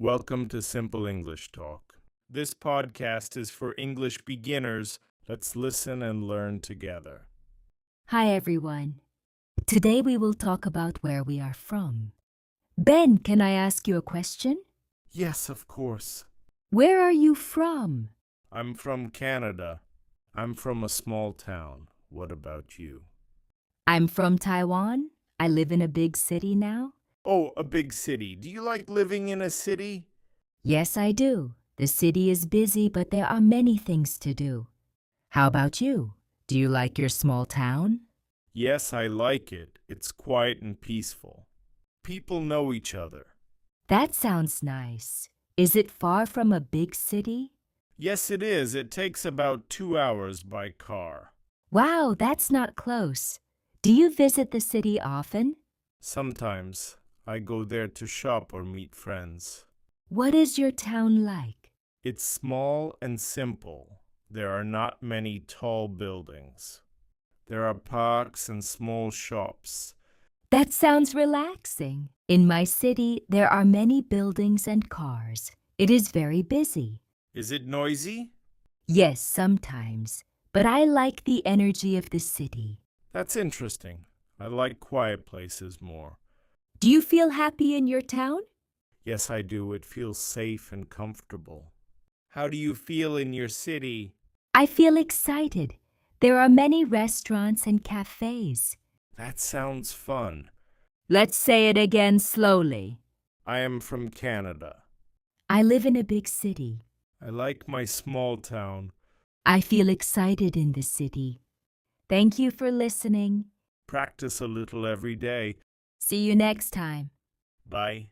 Welcome to Simple English Talk. This podcast is for English beginners. Let's listen and learn together. Hi everyone. Today we will talk about where we are from. Ben, can I ask you a question? Yes, of course. Where are you from? I'm from Canada. I'm from a small town. What about you? I'm from Taiwan. I live in a big city now. Oh, a big city. Do you like living in a city? Yes, I do. The city is busy, but there are many things to do. How about you? Do you like your small town? Yes, I like it. It's quiet and peaceful. People know each other. That sounds nice. Is it far from a big city? Yes, it is. It takes about 2 hours by car. Wow, that's not close. Do you visit the city often? Sometimes I go there to shop or meet friends. What is your town like? It's small and simple. There are not many tall buildings. There are parks and small shops. That sounds relaxing. In my city, there are many buildings and cars. It is very busy. Is it noisy? Yes, sometimes. But I like the energy of the city. That's interesting. I like quiet places more. Do you feel happy in your town? Yes, I do. It feels safe and comfortable. How do you feel in your city? I feel excited. There are many restaurants and cafes. That sounds fun. Let's say it again slowly. I am from Canada. I live in a big city. I like my small town. I feel excited in the city. Thank you for listening. Practice a little every day. See you next time. Bye.